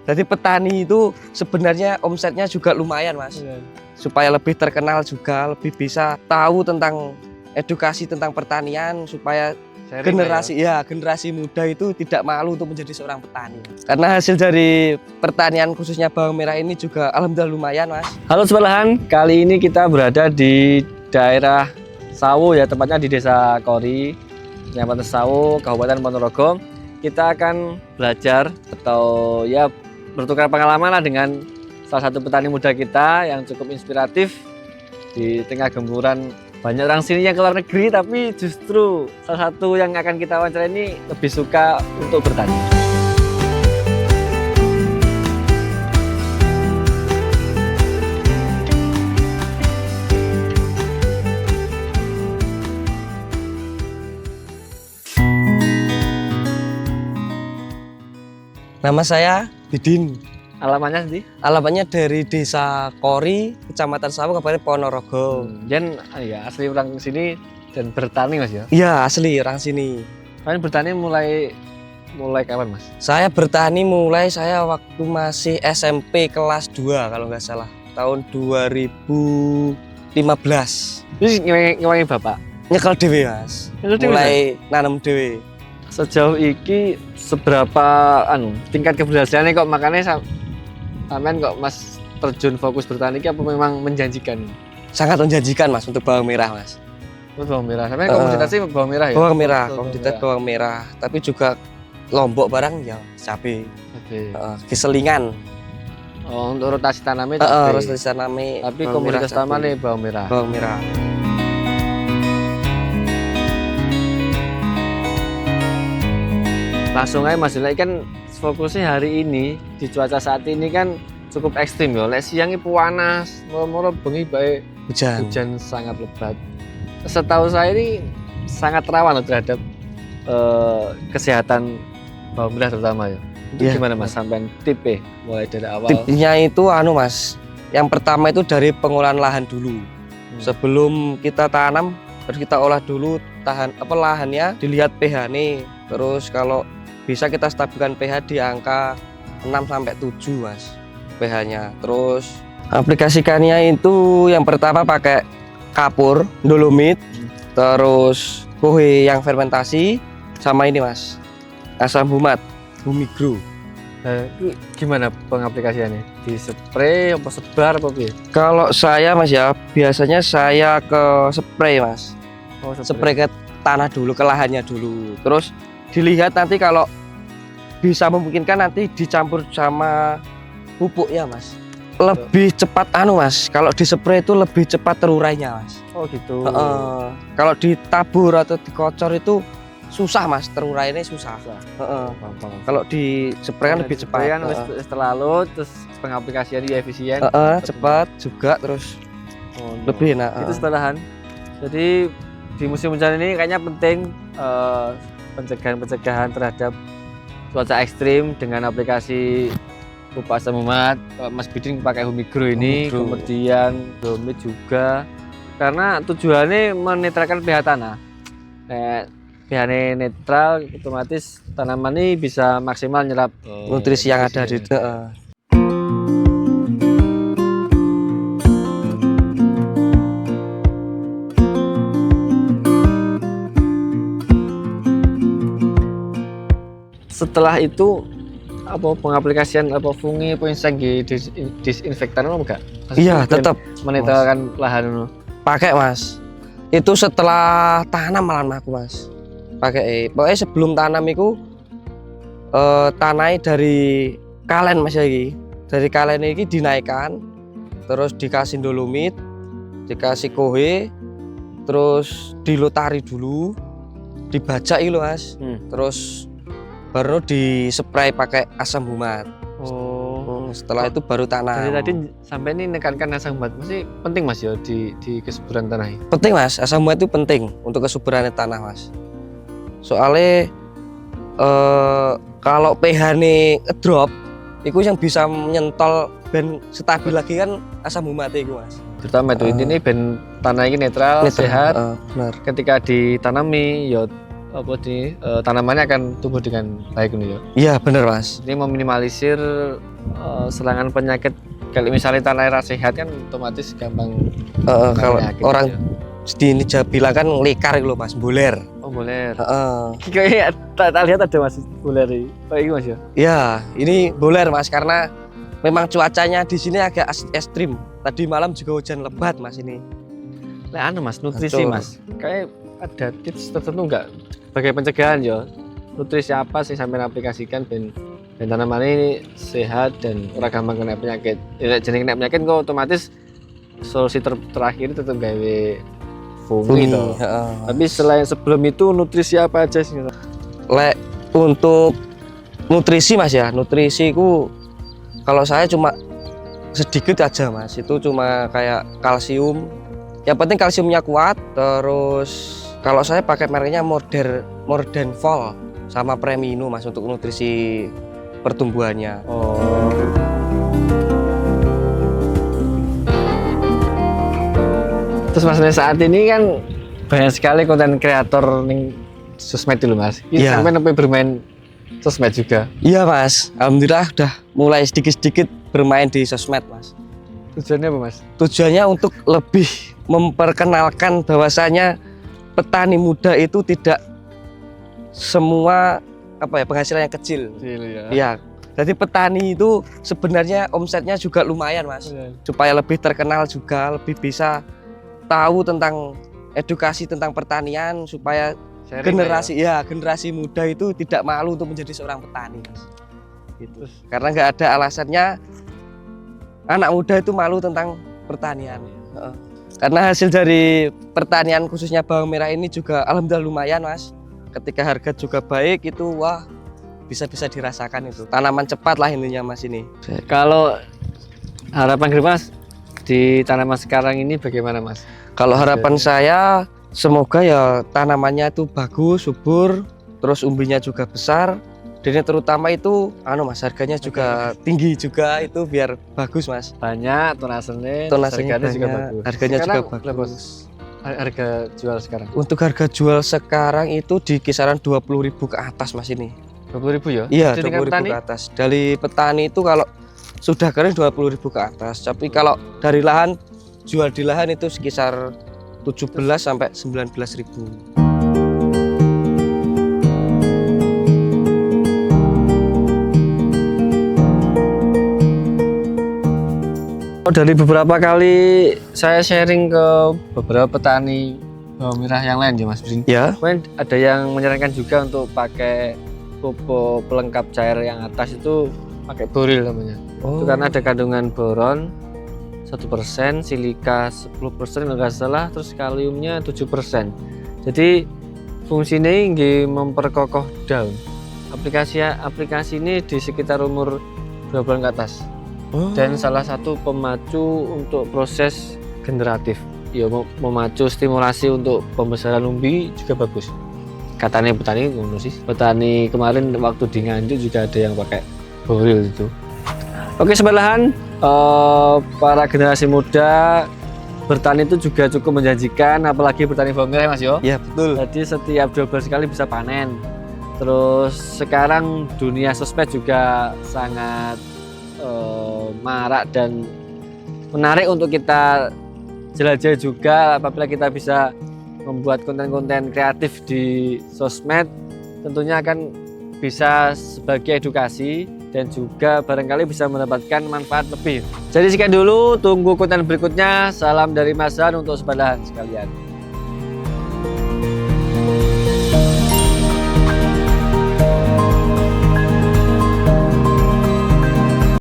Jadi petani itu sebenarnya omsetnya juga lumayan Mas. Supaya lebih terkenal juga, lebih bisa tahu tentang edukasi tentang pertanian supaya generasi muda itu tidak malu untuk menjadi seorang petani. Karena hasil dari pertanian khususnya bawang merah ini juga alhamdulillah lumayan Mas. Halo Sobat Lahan, kali ini kita berada di daerah Sawo ya, tepatnya di Desa Kori, Kecamatan Sawo, Kabupaten Ponorogo. Kita akan belajar atau ya bertukar pengalaman lah dengan salah satu petani muda kita yang cukup inspiratif di tengah gempuran banyak orang sini yang keluar negeri, tapi justru salah satu yang akan kita wawancara ini lebih suka untuk bertani. Nama saya Bidin. Alamannya sih? Alamatnya dari Desa Kori, Kecamatan Sawo, Kabupaten Ponorogo. Dan ya asli orang sini dan bertani Mas ya? Iya, asli orang sini. Kalian bertani mulai kapan Mas? Saya bertani mulai saya waktu masih SMP kelas 2 kalau nggak salah. Tahun 2015. Terus ngewangi Bapak? Nyekel dewe Mas. Mulai nanam dewe. Sejauh ini seberapa tingkat keberhasilannya kok makanya sampean kok Mas terjun fokus bertani apa memang menjanjikan? Sangat menjanjikan Mas untuk bawang merah Mas. Bawang merah. Sampean komoditasnya bawang merah ya? Bawang merah, komoditas bawang merah. Tapi juga Lombok barang ya cabai. Keselingan. Oh, untuk rotasi tanamnya cabai. Rotasi tanamnya. Tapi komoditas utamanya bawang merah. Bawang merah. Langsung aja Mas, kan fokusnya hari ini di cuaca saat ini kan cukup ekstrim ya. Lek siangnya panas, moro-moro bengi bae hujan sangat lebat. Setahu saya ini sangat rawan terhadap kesehatan bawang merah terutama ya. Itu gimana Mas sampean tipe mulai dari awal? Tipnya itu Mas. Yang pertama itu dari pengolahan lahan dulu. Sebelum kita tanam harus kita olah dulu lahannya, dilihat pH-nya. Terus kalau bisa kita stabilkan pH di angka 6-7 Mas pH-nya. Terus aplikasikannya itu yang pertama pakai kapur, dolomit, terus kohe yang fermentasi, sama ini Mas, asam humat, Humigro. Gimana pengaplikasiannya? Di spray, apa sebar, apa piye? Kalau saya Mas ya, biasanya saya ke spray Mas. Oh, spray ke tanah dulu, ke lahannya dulu. Terus dilihat nanti kalau bisa memungkinkan nanti dicampur sama pupuknya Mas. Lebih cepat Mas. Kalau di spray itu lebih cepat terurainya Mas. Oh gitu. Kalau ditabur atau dikocor itu susah Mas, terurainya susah. Kalau di spray kan lebih cepat. Setelah lalu terus pengaplikasiannya efisien. Cepat juga terus lebih enak. Itu setelahan. Jadi di musim hujan ini kayaknya penting pencegahan terhadap cuaca ekstrim dengan aplikasi pupuk asam humat. Mas Bidin pakai Humigro ini, kemudian Dolomit juga, karena tujuannya menetralkan pH tanah. pH-nya netral, otomatis tanaman ini bisa maksimal nyerap nutrisi yang ada di Setelah itu apa pengaplikasian apa fungi apa disinfektan apa enggak? Iya, tetap menetralkan lahan. Pakai Mas. Itu setelah tanam malah aku Mas. Pakai pokoknya sebelum tanam itu tanai dari kalen Mas lagi. Dari kalen ini dinaikkan, terus dikasih dolomit, dikasih kohe, terus dilutari dulu, dibajak itu Mas. Terus baru di spray pakai asam humat. Setelah itu baru tanam. Jadi tadi sampai ini menekankan asam humat, masih penting Mas ya di kesuburan tanah ini. Penting Mas, asam humat itu penting untuk kesuburan tanah Mas. Soalnya kalau pH-nya drop, itu yang bisa menyentol ben stabil lagi kan asam humat itu Mas. Terutama itu ini ben tanah ini netral, sehat. Benar. Ketika ditanami ya tanamannya akan tumbuh dengan baik nih ya. Iya bener Mas. Ini meminimalisir serangan penyakit. Kalau misalnya tanah sehat kan otomatis gampang Kalau penyakit, orang ya. di ini bilang kan lekar loh Mas, buler. Oh boleh. Heeh. Kayaknya tak lihat ada Mas buler ini. Kayak ini Mas ya. Ya, ini buler Mas karena memang cuacanya di sini agak ekstrim. Tadi malam juga hujan lebat Mas ini. Nah, Mas, nutrisi Betul. Mas. Kayak ada tips tertentu nggak sebagai pencegahan ya? Nutrisi apa sih sampai aplikasikan ben tanaman ini sehat dan ora gampang kena penyakit. Ya jeneng kena penyakit kok otomatis solusi terakhir tetap gawe fungi toh. Heeh. Tapi sebelum itu nutrisi apa aja sih? Lek untuk nutrisi Mas ya, nutrisi ku kalau saya cuma sedikit aja Mas. Itu cuma kayak kalsium. Yang penting kalsiumnya kuat. Terus kalau saya pakai mereknya Mordenfol sama Premino Mas untuk nutrisi pertumbuhannya. Oh. Terus Mas saat ini kan banyak sekali konten kreator ning sosmed dulu Mas. Ini Iya. sampai sampai bermain sosmed juga. Iya Mas, alhamdulillah udah mulai sedikit-sedikit bermain di sosmed Mas. Tujuannya apa Mas? Tujuannya untuk lebih memperkenalkan bahwasanya petani muda itu tidak semua penghasilan yang kecil. Ya. Iya. Jadi petani itu sebenarnya omsetnya juga lumayan Mas. Supaya lebih terkenal juga, lebih bisa tahu tentang edukasi tentang pertanian supaya generasi muda itu tidak malu untuk menjadi seorang petani Mas. Gitu. Karena nggak ada alasannya anak muda itu malu tentang pertanian. Heeh. Karena hasil dari pertanian khususnya bawang merah ini juga alhamdulillah lumayan Mas. Ketika harga juga baik itu wah bisa dirasakan itu. Tanaman cepat lah intinya Mas ini. Kalau harapan ke Mas di tanaman sekarang ini bagaimana Mas? Kalau harapan saya semoga ya tanamannya itu bagus, subur, terus umbinya juga besar. Dan yang terutama itu Mas harganya juga tinggi juga itu biar bagus Mas. Banyak tonasenya Tonasenya juga banyak, bagus. harganya Sekarang juga berapa bagus. harga jual sekarang? Untuk harga jual sekarang itu di kisaran 20.000 ke atas Mas ini. 20.000 ya? Iya, Jadi dengan 20.000 petani? ke atas. Dari petani itu kalau sudah kering 20.000 ke atas. Tapi kalau dari lahan jual di lahan itu sekitar 17 sampai 19.000. Dari beberapa kali saya sharing ke beberapa petani bawang merah yang lain ya Mas Brin. Ya. Kemudian ada yang menyarankan juga untuk pakai pupuk pelengkap cair yang atas itu pakai boril namanya. Oh. Itu karena ada kandungan boron 1%, silika 10% nggak salah, terus kaliumnya 7%. Jadi fungsinya ini memperkokoh daun. Aplikasi ini di sekitar umur 2 bulan ke atas. Oh. Dan salah satu pemacu untuk proses generatif. Ya memacu stimulasi untuk pembesaran umbi juga bagus. Katanya petani ngono sih. Petani kemarin waktu di Nganjuk juga ada yang pakai boril itu. Oke sobat lahan, para generasi muda bertani itu juga cukup menjanjikan, apalagi bertani bawang merah Mas Yo. Ya betul. Jadi setiap 2 bulan sekali bisa panen. Terus sekarang dunia sosmed juga sangat marak dan menarik untuk kita jelajah juga. Apabila kita bisa membuat konten-konten kreatif di sosmed, tentunya akan bisa sebagai edukasi dan juga barangkali bisa mendapatkan manfaat lebih. Jadi sekian dulu, tunggu konten berikutnya. Salam dari Mas Han untuk sobat lahan sekalian.